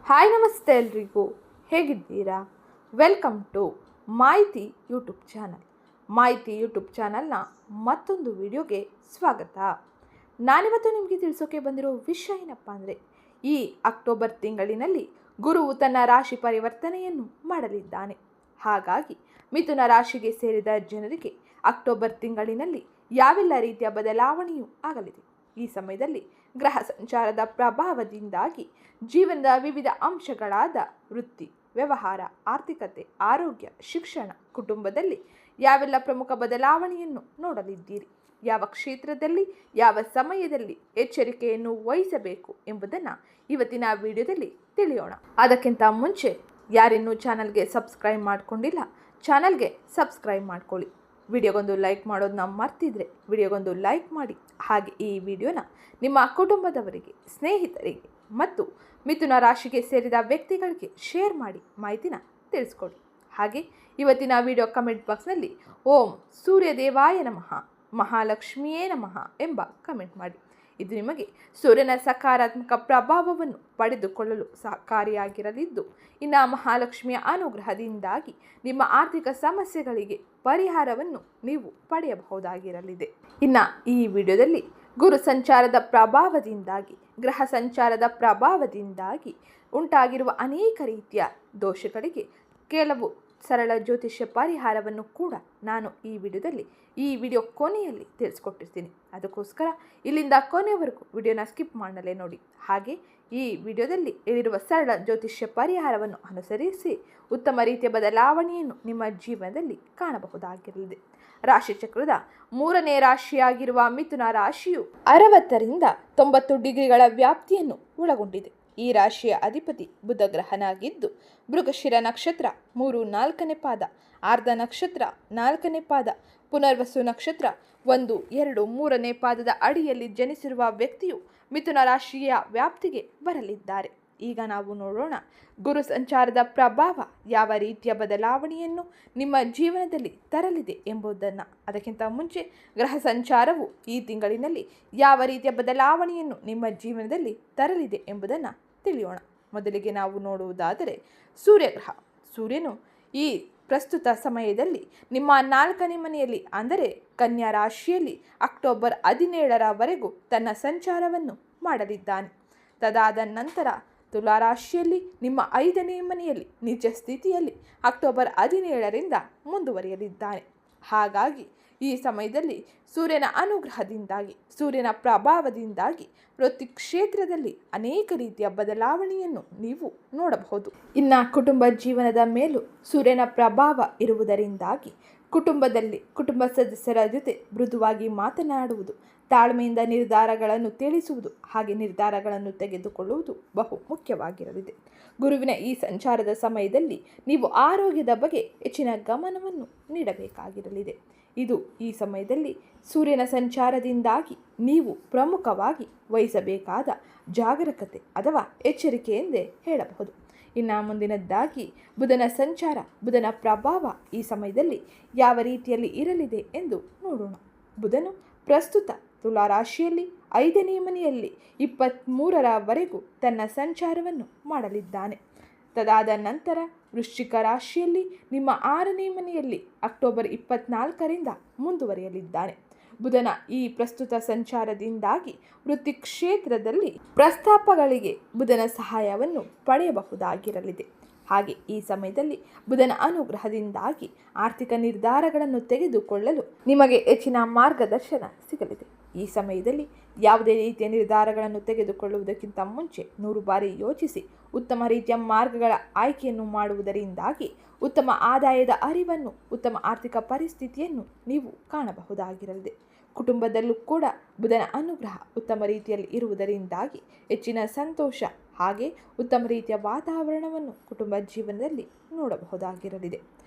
Hi ನಮಸ್ತೆ ಎಲ್ರಿಗೂ, ಹೇಗಿದ್ದೀರಾ? ವೆಲ್ಕಮ್ ಟು ಮಾಹಿತಿ ಯೂಟ್ಯೂಬ್ ಚಾನಲ್. ಮಾಹಿತಿ ಯೂಟ್ಯೂಬ್ ಚಾನಲ್ನ ಮತ್ತೊಂದು ವಿಡಿಯೋಗೆ ಸ್ವಾಗತ. ನಾನಿವತ್ತು ನಿಮಗೆ ತಿಳಿಸೋಕೆ ಬಂದಿರೋ ವಿಷಯ ಏನಪ್ಪ ಅಂದರೆ, ಈ ಅಕ್ಟೋಬರ್ ತಿಂಗಳಿನಲ್ಲಿ ಗುರುವು ತನ್ನ ರಾಶಿ ಪರಿವರ್ತನೆಯನ್ನು ಮಾಡಲಿದ್ದಾನೆ. ಹಾಗಾಗಿ ಮಿಥುನ ರಾಶಿಗೆ ಸೇರಿದ ಜನರಿಗೆ ಅಕ್ಟೋಬರ್ ತಿಂಗಳಿನಲ್ಲಿ ಯಾವೆಲ್ಲ ರೀತಿಯ ಬದಲಾವಣೆಯೂ ಆಗಲಿದೆ. ಈ ಸಮಯದಲ್ಲಿ ಗ್ರಹ ಸಂಚಾರದ ಪ್ರಭಾವದಿಂದಾಗಿ ಜೀವನದ ವಿವಿಧ ಅಂಶಗಳಾದ ವೃತ್ತಿ, ವ್ಯವಹಾರ, ಆರ್ಥಿಕತೆ, ಆರೋಗ್ಯ, ಶಿಕ್ಷಣ, ಕುಟುಂಬದಲ್ಲಿ ಯಾವೆಲ್ಲ ಪ್ರಮುಖ ಬದಲಾವಣೆಯನ್ನು ನೋಡಲಿದ್ದೀರಿ, ಯಾವ ಕ್ಷೇತ್ರದಲ್ಲಿ ಯಾವ ಸಮಯದಲ್ಲಿ ಎಚ್ಚರಿಕೆಯನ್ನು ವಹಿಸಬೇಕು ಎಂಬುದನ್ನು ಇವತ್ತಿನ ವಿಡಿಯೋದಲ್ಲಿ ತಿಳಿಯೋಣ. ಅದಕ್ಕಿಂತ ಮುಂಚೆ ಯಾರಿನ್ನೂ ಚಾನಲ್ಗೆ ಸಬ್ಸ್ಕ್ರೈಬ್ ಮಾಡಿಕೊಂಡಿಲ್ಲ, ಚಾನಲ್ಗೆ ಸಬ್ಸ್ಕ್ರೈಬ್ ಮಾಡ್ಕೊಳ್ಳಿ. ವಿಡಿಯೋಗೊಂದು ಲೈಕ್ ಮಾಡೋದನ್ನ ಮರ್ತಿದ್ರೆ ವಿಡಿಯೋಗೊಂದು ಲೈಕ್ ಮಾಡಿ. ಹಾಗೆ ಈ ವಿಡಿಯೋನ ನಿಮ್ಮ ಕುಟುಂಬದವರಿಗೆ, ಸ್ನೇಹಿತರಿಗೆ ಮತ್ತು ಮಿಥುನ ರಾಶಿಗೆ ಸೇರಿದ ವ್ಯಕ್ತಿಗಳಿಗೆ ಶೇರ್ ಮಾಡಿ ಮಾಹಿತಿನ ತಿಳಿಸ್ಕೊಡಿ. ಹಾಗೆ ಇವತ್ತಿನ ವಿಡಿಯೋ ಕಮೆಂಟ್ ಬಾಕ್ಸ್ನಲ್ಲಿ ಓಂ ಸೂರ್ಯದೇವಾಯ ನಮಃ, ಮಹಾಲಕ್ಷ್ಮಿಯೇ ನಮಃ ಎಂಬ ಕಮೆಂಟ್ ಮಾಡಿ. ಇದು ನಿಮಗೆ ಸೂರ್ಯನ ಸಕಾರಾತ್ಮಕ ಪ್ರಭಾವವನ್ನು ಪಡೆದುಕೊಳ್ಳಲು ಸಹಕಾರಿಯಾಗಿರಲಿದ್ದು, ಇನ್ನು ಮಹಾಲಕ್ಷ್ಮಿಯ ಅನುಗ್ರಹದಿಂದಾಗಿ ನಿಮ್ಮ ಆರ್ಥಿಕ ಸಮಸ್ಯೆಗಳಿಗೆ ಪರಿಹಾರವನ್ನು ನೀವು ಪಡೆಯಬಹುದಾಗಿರಲಿದೆ. ಇನ್ನು ಈ ವಿಡಿಯೋದಲ್ಲಿ ಗುರು ಸಂಚಾರದ ಪ್ರಭಾವದಿಂದಾಗಿ, ಗ್ರಹ ಸಂಚಾರದ ಪ್ರಭಾವದಿಂದಾಗಿ ಉಂಟಾಗಿರುವ ಅನೇಕ ರೀತಿಯ ದೋಷಗಳಿಗೆ ಕೆಲವು ಸರಳ ಜ್ಯೋತಿಷ್ಯ ಪರಿಹಾರವನ್ನು ಕೂಡ ನಾನು ಈ ವಿಡಿಯೋ ಕೊನೆಯಲ್ಲಿ ತಿಳಿಸ್ಕೊಟ್ಟಿರ್ತೀನಿ. ಅದಕ್ಕೋಸ್ಕರ ಇಲ್ಲಿಂದ ಕೊನೆಯವರೆಗೂ ವಿಡಿಯೋನ ಸ್ಕಿಪ್ ಮಾಡಲೇ ನೋಡಿ. ಹಾಗೆ ಈ ವಿಡಿಯೋದಲ್ಲಿ ಹೇಳಿರುವ ಸರಳ ಜ್ಯೋತಿಷ್ಯ ಪರಿಹಾರವನ್ನು ಅನುಸರಿಸಿ ಉತ್ತಮ ರೀತಿಯ ಬದಲಾವಣೆಯನ್ನು ನಿಮ್ಮ ಜೀವನದಲ್ಲಿ ಕಾಣಬಹುದಾಗಿರಲಿದೆ. ರಾಶಿಚಕ್ರದ 3ನೇ ರಾಶಿಯಾಗಿರುವ ಮಿಥುನ ರಾಶಿಯು 60ರಿಂದ 90 ಡಿಗ್ರಿಗಳ ವ್ಯಾಪ್ತಿಯನ್ನು ಒಳಗೊಂಡಿದೆ. ಈ ರಾಶಿಯ ಅಧಿಪತಿ ಬುಧ ಗ್ರಹನಾಗಿದ್ದು, ಮೃಗಶಿರ ನಕ್ಷತ್ರ 3, 4ನೇ ಪಾದ, ಆರ್ಧ ನಕ್ಷತ್ರ 4ನೇ ಪಾದ, ಪುನರ್ವಸು ನಕ್ಷತ್ರ 1, 2, 3ನೇ ಪಾದದ ಅಡಿಯಲ್ಲಿ ಜನಿಸಿರುವ ವ್ಯಕ್ತಿಯು ಮಿಥುನ ರಾಶಿಯ ವ್ಯಾಪ್ತಿಗೆ ಬರಲಿದ್ದಾರೆ. ಈಗ ನಾವು ನೋಡೋಣ, ಗುರು ಸಂಚಾರದ ಪ್ರಭಾವ ಯಾವ ರೀತಿಯ ಬದಲಾವಣೆಯನ್ನು ನಿಮ್ಮ ಜೀವನದಲ್ಲಿ ತರಲಿದೆ ಎಂಬುದನ್ನು. ಅದಕ್ಕಿಂತ ಮುಂಚೆ ಗ್ರಹ ಸಂಚಾರವು ಈ ತಿಂಗಳಿನಲ್ಲಿ ಯಾವ ರೀತಿಯ ಬದಲಾವಣೆಯನ್ನು ನಿಮ್ಮ ಜೀವನದಲ್ಲಿ ತರಲಿದೆ ಎಂಬುದನ್ನು ತಿಳಿಯೋಣ. ಮೊದಲಿಗೆ ನಾವು ನೋಡುವುದಾದರೆ ಸೂರ್ಯಗ್ರಹ. ಸೂರ್ಯನು ಈ ಪ್ರಸ್ತುತ ಸಮಯದಲ್ಲಿ ನಿಮ್ಮ 4ನೇ ಮನೆಯಲ್ಲಿ ಅಂದರೆ ಕನ್ಯಾ ರಾಶಿಯಲ್ಲಿ ಅಕ್ಟೋಬರ್ 17ರವರೆಗೂ ತನ್ನ ಸಂಚಾರವನ್ನು ಮಾಡಲಿದ್ದಾನೆ. ತದಾದ ನಂತರ ತುಲಾ ರಾಶಿಯಲ್ಲಿ ನಿಮ್ಮ 5ನೇ ಮನೆಯಲ್ಲಿ ನಿಜ ಸ್ಥಿತಿಯಲ್ಲಿ ಅಕ್ಟೋಬರ್ 17ರಿಂದ ಮುಂದುವರಿಯಲಿದ್ದಾನೆ. ಹಾಗಾಗಿ ಈ ಸಮಯದಲ್ಲಿ ಸೂರ್ಯನ ಅನುಗ್ರಹದಿಂದಾಗಿ, ಸೂರ್ಯನ ಪ್ರಭಾವದಿಂದಾಗಿ ವೃತ್ತಿ ಕ್ಷೇತ್ರದಲ್ಲಿ ಅನೇಕ ರೀತಿಯ ಬದಲಾವಣೆಯನ್ನು ನೀವು ನೋಡಬಹುದು. ಇನ್ನು ಕುಟುಂಬ ಜೀವನದ ಮೇಲೂ ಸೂರ್ಯನ ಪ್ರಭಾವ ಇರುವುದರಿಂದಾಗಿ ಕುಟುಂಬ ಸದಸ್ಯರ ಜೊತೆ ಮೃದುವಾಗಿ ಮಾತನಾಡುವುದು, ತಾಳ್ಮೆಯಿಂದ ನಿರ್ಧಾರಗಳನ್ನು ತಿಳಿಸುವುದು, ಹಾಗೆ ನಿರ್ಧಾರಗಳನ್ನು ತೆಗೆದುಕೊಳ್ಳುವುದು ಬಹು ಮುಖ್ಯವಾಗಿರಲಿದೆ. ಗುರುವಿನ ಈ ಸಂಚಾರದ ಸಮಯದಲ್ಲಿ ನೀವು ಆರೋಗ್ಯದ ಬಗ್ಗೆ ಹೆಚ್ಚಿನ ಗಮನವನ್ನು ನೀಡಬೇಕಾಗಿರಲಿದೆ. ಇದು ಈ ಸಮಯದಲ್ಲಿ ಸೂರ್ಯನ ಸಂಚಾರದಿಂದಾಗಿ ನೀವು ಪ್ರಮುಖವಾಗಿ ವಹಿಸಬೇಕಾದ ಜಾಗರೂಕತೆ ಅಥವಾ ಎಚ್ಚರಿಕೆ ಎಂದೇ ಹೇಳಬಹುದು. ಇನ್ನು ಮುಂದಿನದ್ದಾಗಿ ಬುಧನ ಸಂಚಾರ, ಬುಧನ ಪ್ರಭಾವ ಈ ಸಮಯದಲ್ಲಿ ಯಾವ ರೀತಿಯಲ್ಲಿ ಇರಲಿದೆ ಎಂದು ನೋಡೋಣ. ಬುಧನು ಪ್ರಸ್ತುತ ತುಲಾ ರಾಶಿಯಲ್ಲಿ 5ನೇ ಮನೆಯಲ್ಲಿ 23ರವರೆಗೂ ತನ್ನ ಸಂಚಾರವನ್ನು ಮಾಡಲಿದ್ದಾನೆ. ತದಾದ ನಂತರ ವೃಶ್ಚಿಕ ರಾಶಿಯಲ್ಲಿ ನಿಮ್ಮ 6ನೇ ಮನೆಯಲ್ಲಿ ಅಕ್ಟೋಬರ್ 24ರಿಂದ ಮುಂದುವರಿಯಲಿದ್ದಾನೆ. ಬುಧನ ಈ ಪ್ರಸ್ತುತ ಸಂಚಾರದಿಂದಾಗಿ ವೃತ್ತಿ ಕ್ಷೇತ್ರದಲ್ಲಿ ಪ್ರಸ್ತಾಪಗಳಿಗೆ ಬುಧನ ಸಹಾಯವನ್ನು ಪಡೆಯಬಹುದಾಗಿರಲಿದೆ. ಹಾಗೆ ಈ ಸಮಯದಲ್ಲಿ ಬುಧನ ಅನುಗ್ರಹದಿಂದಾಗಿ ಆರ್ಥಿಕ ನಿರ್ಧಾರಗಳನ್ನು ತೆಗೆದುಕೊಳ್ಳಲು ನಿಮಗೆ ಹೆಚ್ಚಿನ ಮಾರ್ಗದರ್ಶನ ಸಿಗಲಿದೆ. ಈ ಸಮಯದಲ್ಲಿ ಯಾವುದೇ ರೀತಿಯ ನಿರ್ಧಾರಗಳನ್ನು ತೆಗೆದುಕೊಳ್ಳುವುದಕ್ಕಿಂತ ಮುಂಚೆ 100 ಬಾರಿ ಯೋಚಿಸಿ ಉತ್ತಮ ರೀತಿಯ ಮಾರ್ಗಗಳ ಆಯ್ಕೆಯನ್ನು ಮಾಡುವುದರಿಂದಾಗಿ ಉತ್ತಮ ಆದಾಯದ ಅರಿವನ್ನು, ಉತ್ತಮ ಆರ್ಥಿಕ ಪರಿಸ್ಥಿತಿಯನ್ನು ನೀವು ಕಾಣಬಹುದಾಗಿರಲಿದೆ. ಕುಟುಂಬದಲ್ಲೂ ಕೂಡ ಬುಧನ ಅನುಗ್ರಹ ಉತ್ತಮ ರೀತಿಯಲ್ಲಿ ಇರುವುದರಿಂದಾಗಿ ಹೆಚ್ಚಿನ ಸಂತೋಷ ಹಾಗೆ ಉತ್ತಮ ರೀತಿಯ ವಾತಾವರಣವನ್ನು ಕುಟುಂಬ ಜೀವನದಲ್ಲಿ ನೋಡಬಹುದಾಗಿರಲಿದೆ.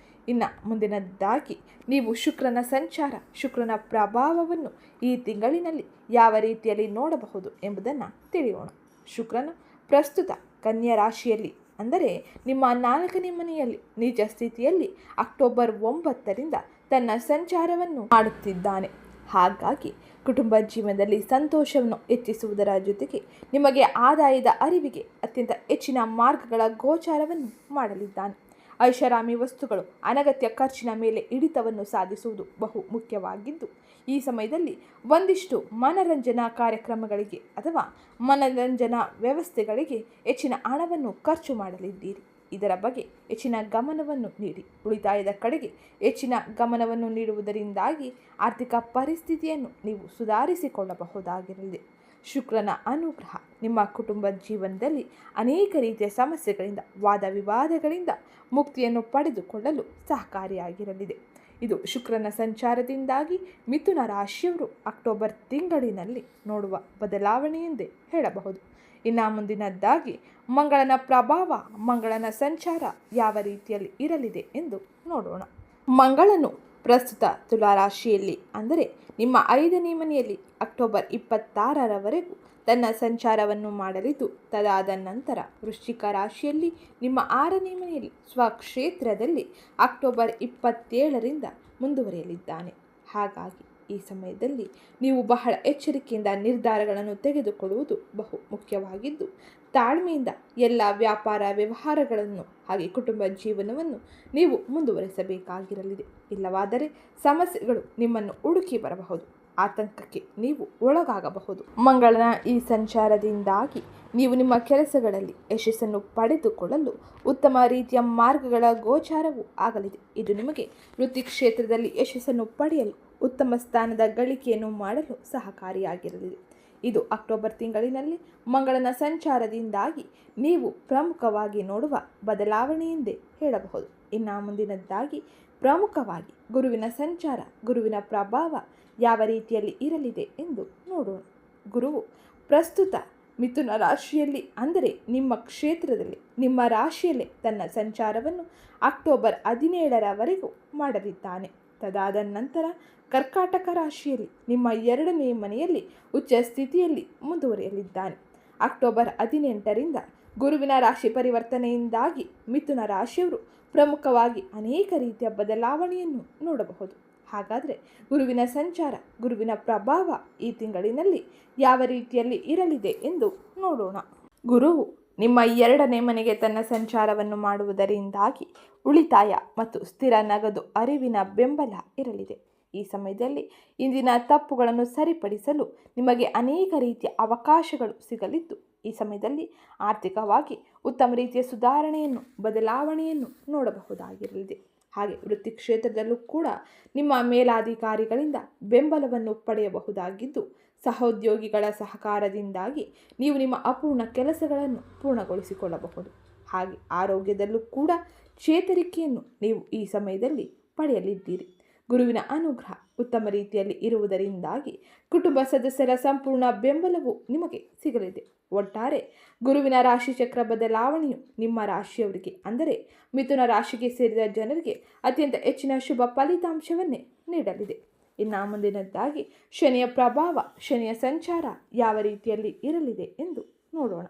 ಇನ್ನು ಮುಂದಿನದ್ದಾಗಿ ನೀವು ಶುಕ್ರನ ಸಂಚಾರ, ಶುಕ್ರನ ಪ್ರಭಾವವನ್ನು ಈ ತಿಂಗಳಿನಲ್ಲಿ ಯಾವ ರೀತಿಯಲ್ಲಿ ನೋಡಬಹುದು ಎಂಬುದನ್ನು ತಿಳಿಯೋಣ. ಶುಕ್ರನು ಪ್ರಸ್ತುತ ಕನ್ಯಾ ರಾಶಿಯಲ್ಲಿ ಅಂದರೆ ನಿಮ್ಮ 4ನೇ ಮನೆಯಲ್ಲಿ ನಿಜ ಸ್ಥಿತಿಯಲ್ಲಿ ಅಕ್ಟೋಬರ್ 9ರಿಂದ ತನ್ನ ಸಂಚಾರವನ್ನು ಮಾಡುತ್ತಿದ್ದಾನೆ. ಹಾಗಾಗಿ ಕುಟುಂಬ ಜೀವನದಲ್ಲಿ ಸಂತೋಷವನ್ನು ಹೆಚ್ಚಿಸುವುದರ ಜೊತೆಗೆ ನಿಮಗೆ ಆದಾಯದ ಅರಿವಿಗೆ ಅತ್ಯಂತ ಹೆಚ್ಚಿನ ಮಾರ್ಗಗಳ ಗೋಚಾರವನ್ನು ಮಾಡಲಿದ್ದಾನೆ. ಐಷಾರಾಮಿ ವಸ್ತುಗಳು ಅನಗತ್ಯ ಖರ್ಚಿನ ಮೇಲೆ ಹಿಡಿತವನ್ನು ಸಾಧಿಸುವುದು ಬಹು ಮುಖ್ಯವಾಗಿದ್ದು, ಈ ಸಮಯದಲ್ಲಿ ಒಂದಿಷ್ಟು ಮನರಂಜನಾ ಕಾರ್ಯಕ್ರಮಗಳಿಗೆ ಅಥವಾ ಮನರಂಜನಾ ವ್ಯವಸ್ಥೆಗಳಿಗೆ ಹೆಚ್ಚಿನ ಹಣವನ್ನು ಖರ್ಚು ಮಾಡಲಿದ್ದೀರಿ. ಇದರ ಬಗ್ಗೆ ಹೆಚ್ಚಿನ ಗಮನವನ್ನು ನೀಡಿ. ಉಳಿತಾಯದ ಕಡೆಗೆ ಹೆಚ್ಚಿನ ಗಮನವನ್ನು ನೀಡುವುದರಿಂದಾಗಿ ಆರ್ಥಿಕ ಪರಿಸ್ಥಿತಿಯನ್ನು ನೀವು ಸುಧಾರಿಸಿಕೊಳ್ಳಬಹುದಾಗಿರಲಿದೆ. ಶುಕ್ರನ ಅನುಗ್ರಹ ನಿಮ್ಮ ಕುಟುಂಬ ಜೀವನದಲ್ಲಿ ಅನೇಕ ರೀತಿಯ ಸಮಸ್ಯೆಗಳಿಂದ, ವಾದ ವಿವಾದಗಳಿಂದ ಮುಕ್ತಿಯನ್ನು ಪಡೆದುಕೊಳ್ಳಲು ಸಹಕಾರಿಯಾಗಿರಲಿದೆ. ಇದು ಶುಕ್ರನ ಸಂಚಾರದಿಂದಾಗಿ ಮಿಥುನ ರಾಶಿಯವರು ಅಕ್ಟೋಬರ್ ತಿಂಗಳಿನಲ್ಲಿ ನೋಡುವ ಬದಲಾವಣೆ ಎಂದೇ ಹೇಳಬಹುದು. ಇನ್ನು ಮುಂದಿನದ್ದಾಗಿ ಮಂಗಳನ ಪ್ರಭಾವ, ಮಂಗಳನ ಸಂಚಾರ ಯಾವ ರೀತಿಯಲ್ಲಿ ಇರಲಿದೆ ಎಂದು ನೋಡೋಣ. ಮಂಗಳನು ಪ್ರಸ್ತುತ ತುಲಾರಾಶಿಯಲ್ಲಿ ಅಂದರೆ ನಿಮ್ಮ 5ನೇ ಮನೆಯಲ್ಲಿ ಅಕ್ಟೋಬರ್ 26ರವರೆಗೂ ತನ್ನ ಸಂಚಾರವನ್ನು ಮಾಡಲಿದ್ದು, ತದಾದ ನಂತರ ವೃಶ್ಚಿಕ ರಾಶಿಯಲ್ಲಿ ನಿಮ್ಮ 6ನೇ ಮನೆಯಲ್ಲಿ ಸ್ವಕ್ಷೇತ್ರದಲ್ಲಿ ಅಕ್ಟೋಬರ್ 27ರಿಂದ ಮುಂದುವರಿಯಲಿದ್ದಾನೆ. ಹಾಗಾಗಿ ಈ ಸಮಯದಲ್ಲಿ ನೀವು ಬಹಳ ಎಚ್ಚರಿಕೆಯಿಂದ ನಿರ್ಧಾರಗಳನ್ನು ತೆಗೆದುಕೊಳ್ಳುವುದು ಬಹು ಮುಖ್ಯವಾಗಿದ್ದು, ತಾಳ್ಮೆಯಿಂದ ಎಲ್ಲ ವ್ಯಾಪಾರ ವ್ಯವಹಾರಗಳನ್ನು ಹಾಗೆ ಕುಟುಂಬ ಜೀವನವನ್ನು ನೀವು ಮುಂದುವರಿಸಬೇಕಾಗಿರಲಿದೆ. ಇಲ್ಲವಾದರೆ ಸಮಸ್ಯೆಗಳು ನಿಮ್ಮನ್ನು ಹುಡುಕಿ ಬರಬಹುದು, ಆತಂಕಕ್ಕೆ ನೀವು ಒಳಗಾಗಬಹುದು. ಮಂಗಳನ ಈ ಸಂಚಾರದಿಂದಾಗಿ ನೀವು ನಿಮ್ಮ ಕೆಲಸಗಳಲ್ಲಿ ಯಶಸ್ಸನ್ನು ಪಡೆದುಕೊಳ್ಳಲು ಉತ್ತಮ ರೀತಿಯ ಮಾರ್ಗಗಳ ಗೋಚಾರವೂ ಆಗಲಿದೆ. ಇದು ನಿಮಗೆ ವೃತ್ತಿ ಕ್ಷೇತ್ರದಲ್ಲಿ ಯಶಸ್ಸನ್ನು ಪಡೆಯಲು ಉತ್ತಮ ಸ್ಥಾನದ ಗಳಿಕೆಯನ್ನು ಮಾಡಲು ಸಹಕಾರಿಯಾಗಿರಲಿದೆ. ಇದು ಅಕ್ಟೋಬರ್ ತಿಂಗಳಿನಲ್ಲಿ ಮಂಗಳನ ಸಂಚಾರದಿಂದಾಗಿ ನೀವು ಪ್ರಮುಖವಾಗಿ ನೋಡುವ ಬದಲಾವಣೆ ಎಂದೇ ಹೇಳಬಹುದು. ಇನ್ನು ಮುಂದಿನದ್ದಾಗಿ ಪ್ರಮುಖವಾಗಿ ಗುರುವಿನ ಸಂಚಾರ, ಗುರುವಿನ ಪ್ರಭಾವ ಯಾವ ರೀತಿಯಲ್ಲಿ ಇರಲಿದೆ ಎಂದು ನೋಡೋಣ. ಗುರುವು ಪ್ರಸ್ತುತ ಮಿಥುನ ರಾಶಿಯಲ್ಲಿ ಅಂದರೆ ನಿಮ್ಮ ಕ್ಷೇತ್ರದಲ್ಲಿ, ನಿಮ್ಮ ರಾಶಿಯಲ್ಲೇ ತನ್ನ ಸಂಚಾರವನ್ನು ಅಕ್ಟೋಬರ್ 17ರವರೆಗೂ ಮಾಡಲಿದ್ದಾನೆ. ತದಾದ ನಂತರ ಕರ್ಕಾಟಕ ರಾಶಿಯಲ್ಲಿ ನಿಮ್ಮ 2ನೇ ಮನೆಯಲ್ಲಿ ಉಚ್ಚ ಸ್ಥಿತಿಯಲ್ಲಿ ಮುಂದುವರಿಯಲಿದ್ದಾನೆ. ಅಕ್ಟೋಬರ್ 18ರಿಂದ ಗುರುವಿನ ರಾಶಿ ಪರಿವರ್ತನೆಯಿಂದಾಗಿ ಮಿಥುನ ರಾಶಿಯವರು ಪ್ರಮುಖವಾಗಿ ಅನೇಕ ರೀತಿಯ ಬದಲಾವಣೆಯನ್ನು ನೋಡಬಹುದು. ಹಾಗಾದರೆ ಗುರುವಿನ ಸಂಚಾರ, ಗುರುವಿನ ಪ್ರಭಾವ ಈ ತಿಂಗಳಿನಲ್ಲಿ ಯಾವ ರೀತಿಯಲ್ಲಿ ಇರಲಿದೆ ಎಂದು ನೋಡೋಣ. ಗುರುವು ನಿಮ್ಮ 2ನೇ ಮನೆಗೆ ತನ್ನ ಸಂಚಾರವನ್ನು ಮಾಡುವುದರಿಂದಾಗಿ ಉಳಿತಾಯ ಮತ್ತು ಸ್ಥಿರ ನಗದು ಅರಿವಿನ ಬೆಂಬಲ ಇರಲಿದೆ. ಈ ಸಮಯದಲ್ಲಿ ಇಂದಿನ ತಪ್ಪುಗಳನ್ನು ಸರಿಪಡಿಸಲು ನಿಮಗೆ ಅನೇಕ ರೀತಿಯ ಅವಕಾಶಗಳು ಸಿಗಲಿದ್ದು, ಈ ಸಮಯದಲ್ಲಿ ಆರ್ಥಿಕವಾಗಿ ಉತ್ತಮ ರೀತಿಯ ಸುಧಾರಣೆಯನ್ನು, ಬದಲಾವಣೆಯನ್ನು ನೋಡಬಹುದಾಗಿರಲಿದೆ. ಹಾಗೆ ವೃತ್ತಿ ಕ್ಷೇತ್ರದಲ್ಲೂ ಕೂಡ ನಿಮ್ಮ ಮೇಲಾಧಿಕಾರಿಗಳಿಂದ ಬೆಂಬಲವನ್ನು ಪಡೆಯಬಹುದಾಗಿದ್ದು, ಸಹೋದ್ಯೋಗಿಗಳ ಸಹಕಾರದಿಂದಾಗಿ ನೀವು ನಿಮ್ಮ ಅಪೂರ್ಣ ಕೆಲಸಗಳನ್ನು ಪೂರ್ಣಗೊಳಿಸಿಕೊಳ್ಳಬಹುದು. ಹಾಗೆ ಆರೋಗ್ಯದಲ್ಲೂ ಕೂಡ ಚೇತರಿಕೆಯನ್ನು ನೀವು ಈ ಸಮಯದಲ್ಲಿ ಪಡೆಯಲಿದ್ದೀರಿ. ಗುರುವಿನ ಅನುಗ್ರಹ ಉತ್ತಮ ರೀತಿಯಲ್ಲಿ ಇರುವುದರಿಂದಾಗಿ ಕುಟುಂಬ ಸದಸ್ಯರ ಸಂಪೂರ್ಣ ಬೆಂಬಲವು ನಿಮಗೆ ಸಿಗಲಿದೆ. ಒಟ್ಟಾರೆ ಗುರುವಿನ ರಾಶಿಚಕ್ರ ಬದಲಾವಣೆಯು ನಿಮ್ಮ ರಾಶಿಯವರಿಗೆ ಅಂದರೆ ಮಿಥುನ ರಾಶಿಗೆ ಸೇರಿದ ಜನರಿಗೆ ಅತ್ಯಂತ ಹೆಚ್ಚಿನ ಶುಭ ಫಲಿತಾಂಶವನ್ನೇ ನೀಡಲಿದೆ. ಇನ್ನು ಮುಂದಿನದ್ದಾಗಿ ಶನಿಯ ಪ್ರಭಾವ, ಶನಿಯ ಸಂಚಾರ ಯಾವ ರೀತಿಯಲ್ಲಿ ಇರಲಿದೆ ಎಂದು ನೋಡೋಣ.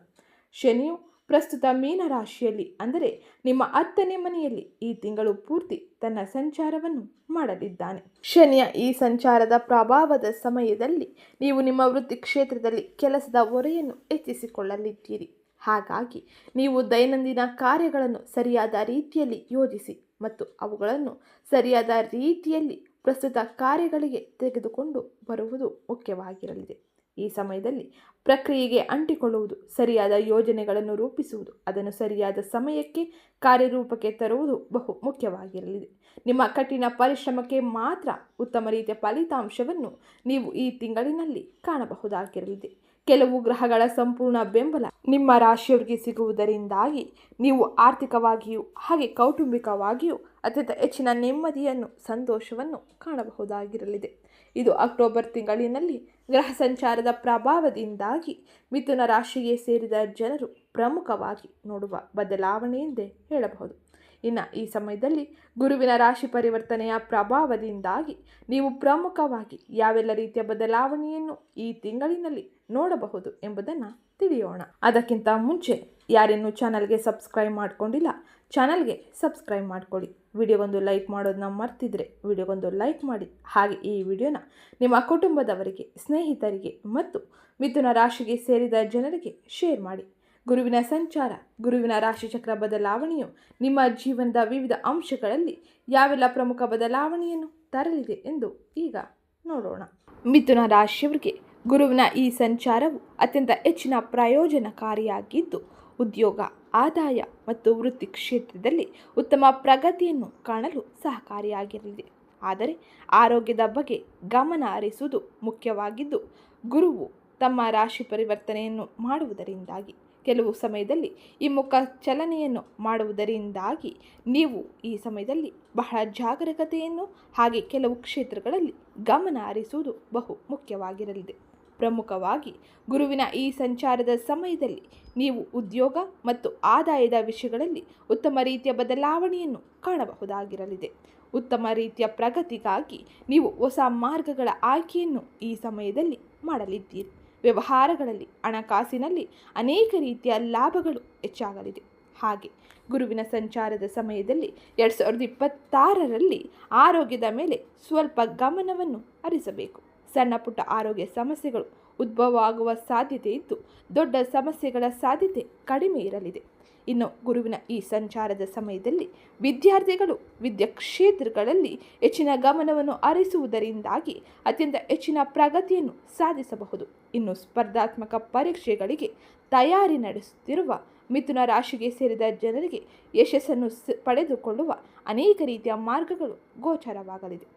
ಶನಿಯು ಪ್ರಸ್ತುತ ಮೀನ ರಾಶಿಯಲ್ಲಿ ಅಂದರೆ ನಿಮ್ಮ 10ನೇ ಮನೆಯಲ್ಲಿ ಈ ತಿಂಗಳು ಪೂರ್ತಿ ತನ್ನ ಸಂಚಾರವನ್ನು ಮಾಡಲಿದ್ದಾನೆ. ಶನಿಯ ಈ ಸಂಚಾರದ ಪ್ರಭಾವದ ಸಮಯದಲ್ಲಿ ನೀವು ನಿಮ್ಮ ವೃತ್ತಿ ಕ್ಷೇತ್ರದಲ್ಲಿ ಕೆಲಸದ ಹೊರೆಯನ್ನು ಹೆಚ್ಚಿಸಿಕೊಳ್ಳಲಿದ್ದೀರಿ. ಹಾಗಾಗಿ ನೀವು ದೈನಂದಿನ ಕಾರ್ಯಗಳನ್ನು ಸರಿಯಾದ ರೀತಿಯಲ್ಲಿ ಯೋಜಿಸಿ ಮತ್ತು ಅವುಗಳನ್ನು ಸರಿಯಾದ ರೀತಿಯಲ್ಲಿ ಪ್ರಸ್ತುತ ಕಾರ್ಯಗಳಿಗೆ ತೆಗೆದುಕೊಂಡು ಬರುವುದು ಮುಖ್ಯವಾಗಿರಲಿದೆ. ಈ ಸಮಯದಲ್ಲಿ ಪ್ರಕ್ರಿಯೆಗೆ ಅಂಟಿಕೊಳ್ಳುವುದು, ಸರಿಯಾದ ಯೋಜನೆಗಳನ್ನು ರೂಪಿಸುವುದು, ಅದನ್ನು ಸರಿಯಾದ ಸಮಯಕ್ಕೆ ಕಾರ್ಯರೂಪಕ್ಕೆ ತರುವುದು ಬಹು ಮುಖ್ಯವಾಗಿರಲಿದೆ. ನಿಮ್ಮ ಕಠಿಣ ಪರಿಶ್ರಮಕ್ಕೆ ಮಾತ್ರ ಉತ್ತಮ ರೀತಿಯ ಫಲಿತಾಂಶವನ್ನು ನೀವು ಈ ತಿಂಗಳಿನಲ್ಲಿ ಕಾಣಬಹುದಾಗಿರಲಿದೆ. ಕೆಲವು ಗ್ರಹಗಳ ಸಂಪೂರ್ಣ ಬೆಂಬಲ ನಿಮ್ಮ ರಾಶಿಯವರಿಗೆ ಸಿಗುವುದರಿಂದಾಗಿ ನೀವು ಆರ್ಥಿಕವಾಗಿಯೂ ಹಾಗೆ ಕೌಟುಂಬಿಕವಾಗಿಯೂ ಅತ್ಯಂತ ಹೆಚ್ಚಿನ ನೆಮ್ಮದಿಯನ್ನು, ಸಂತೋಷವನ್ನು ಕಾಣಬಹುದಾಗಿರಲಿದೆ. ಇದು ಅಕ್ಟೋಬರ್ ತಿಂಗಳಿನಲ್ಲಿ ಗ್ರಹ ಸಂಚಾರದ ಪ್ರಭಾವದಿಂದಾಗಿ ಮಿಥುನ ರಾಶಿಗೆ ಸೇರಿದ ಜನರು ಪ್ರಮುಖವಾಗಿ ನೋಡುವ ಬದಲಾವಣೆ ಎಂದೇ ಹೇಳಬಹುದು. ಇನ್ನು ಈ ಸಮಯದಲ್ಲಿ ಗುರುವಿನ ರಾಶಿ ಪರಿವರ್ತನೆಯ ಪ್ರಭಾವದಿಂದಾಗಿ ನೀವು ಪ್ರಮುಖವಾಗಿ ಯಾವೆಲ್ಲ ರೀತಿಯ ಬದಲಾವಣೆಯನ್ನು ಈ ತಿಂಗಳಿನಲ್ಲಿ ನೋಡಬಹುದು ಎಂಬುದನ್ನು ತಿಳಿಯೋಣ. ಅದಕ್ಕಿಂತ ಮುಂಚೆ ಯಾರಿನ್ನೂ ಚಾನಲ್ಗೆ ಸಬ್ಸ್ಕ್ರೈಬ್ ಮಾಡ್ಕೊಂಡಿಲ್ಲ, ಚಾನಲ್ಗೆ ಸಬ್ಸ್ಕ್ರೈಬ್ ಮಾಡ್ಕೊಳ್ಳಿ. ವಿಡಿಯೋಗೊಂದು ಲೈಕ್ ಮಾಡೋದನ್ನ ಮರ್ತಿದ್ರೆ ವಿಡಿಯೋಗೊಂದು ಲೈಕ್ ಮಾಡಿ. ಹಾಗೆ ಈ ವಿಡಿಯೋನ ನಿಮ್ಮ ಕುಟುಂಬದವರಿಗೆ, ಸ್ನೇಹಿತರಿಗೆ ಮತ್ತು ಮಿಥುನ ರಾಶಿಗೆ ಸೇರಿದ ಜನರಿಗೆ ಶೇರ್ ಮಾಡಿ. ಗುರುವಿನ ಸಂಚಾರ, ಗುರುವಿನ ರಾಶಿಚಕ್ರ ಬದಲಾವಣೆಯು ನಿಮ್ಮ ಜೀವನದ ವಿವಿಧ ಅಂಶಗಳಲ್ಲಿ ಯಾವೆಲ್ಲ ಪ್ರಮುಖ ಬದಲಾವಣೆಯನ್ನು ತರಲಿದೆ ಎಂದು ಈಗ ನೋಡೋಣ. ಮಿಥುನ ರಾಶಿಯವರಿಗೆ ಗುರುವಿನ ಈ ಸಂಚಾರವು ಅತ್ಯಂತ ಹೆಚ್ಚಿನ ಪ್ರಯೋಜನಕಾರಿಯಾಗಿದ್ದು, ಉದ್ಯೋಗ, ಆದಾಯ ಮತ್ತು ವೃತ್ತಿ ಕ್ಷೇತ್ರದಲ್ಲಿ ಉತ್ತಮ ಪ್ರಗತಿಯನ್ನು ಕಾಣಲು ಸಹಕಾರಿಯಾಗಿರಲಿದೆ. ಆದರೆ ಆರೋಗ್ಯದ ಬಗ್ಗೆ ಗಮನ ಹರಿಸುವುದು ಮುಖ್ಯವಾಗಿದ್ದು, ಗುರುವು ತಮ್ಮ ರಾಶಿ ಪರಿವರ್ತನೆಯನ್ನು ಮಾಡುವುದರಿಂದಾಗಿ ಕೆಲವು ಸಮಯದಲ್ಲಿ ಈ ಮುಖ ಚಲನೆಯನ್ನು ಮಾಡುವುದರಿಂದಾಗಿ ನೀವು ಈ ಸಮಯದಲ್ಲಿ ಬಹಳ ಜಾಗರೂಕತೆಯನ್ನು ಹಾಗೆ ಕೆಲವು ಕ್ಷೇತ್ರಗಳಲ್ಲಿ ಗಮನ ಹರಿಸುವುದು ಬಹು ಮುಖ್ಯವಾಗಿರಲಿದೆ. ಪ್ರಮುಖವಾಗಿ ಗುರುವಿನ ಈ ಸಂಚಾರದ ಸಮಯದಲ್ಲಿ ನೀವು ಉದ್ಯೋಗ ಮತ್ತು ಆದಾಯದ ವಿಷಯಗಳಲ್ಲಿ ಉತ್ತಮ ರೀತಿಯ ಬದಲಾವಣೆಯನ್ನು ಕಾಣಬಹುದಾಗಿರಲಿದೆ. ಉತ್ತಮ ರೀತಿಯ ಪ್ರಗತಿಗಾಗಿ ನೀವು ಹೊಸ ಮಾರ್ಗಗಳ ಆಯ್ಕೆಯನ್ನು ಈ ಸಮಯದಲ್ಲಿ ಮಾಡಲಿದ್ದೀರಿ. ವ್ಯವಹಾರಗಳಲ್ಲಿ, ಹಣಕಾಸಿನಲ್ಲಿ ಅನೇಕ ರೀತಿಯ ಲಾಭಗಳು ಹೆಚ್ಚಾಗಲಿದೆ. ಹಾಗೆ ಗುರುವಿನ ಸಂಚಾರದ ಸಮಯದಲ್ಲಿ 2026ರಲ್ಲಿ ಆರೋಗ್ಯದ ಮೇಲೆ ಸ್ವಲ್ಪ ಗಮನವನ್ನು ಹರಿಸಬೇಕು. ಸಣ್ಣ ಪುಟ್ಟ ಆರೋಗ್ಯ ಸಮಸ್ಯೆಗಳು ಉದ್ಭವವಾಗುವ ಸಾಧ್ಯತೆ ಇದ್ದು, ದೊಡ್ಡ ಸಮಸ್ಯೆಗಳ ಸಾಧ್ಯತೆ ಕಡಿಮೆ ಇರಲಿದೆ. ಇನ್ನು ಗುರುವಿನ ಈ ಸಂಚಾರದ ಸಮಯದಲ್ಲಿ ವಿದ್ಯಾರ್ಥಿಗಳು ವಿದ್ಯಾ ಕ್ಷೇತ್ರಗಳಲ್ಲಿ ಹೆಚ್ಚಿನ ಗಮನವನ್ನು ಹರಿಸುವುದರಿಂದಾಗಿ ಅತ್ಯಂತ ಹೆಚ್ಚಿನ ಪ್ರಗತಿಯನ್ನು ಸಾಧಿಸಬಹುದು. ಇನ್ನು ಸ್ಪರ್ಧಾತ್ಮಕ ಪರೀಕ್ಷೆಗಳಿಗೆ ತಯಾರಿ ನಡೆಸುತ್ತಿರುವ ಮಿಥುನ ರಾಶಿಗೆ ಸೇರಿದ ಜನರಿಗೆ ಯಶಸ್ಸನ್ನು ಪಡೆದುಕೊಳ್ಳುವ ಅನೇಕ ರೀತಿಯ ಮಾರ್ಗಗಳು ಗೋಚರವಾಗಲಿದೆ.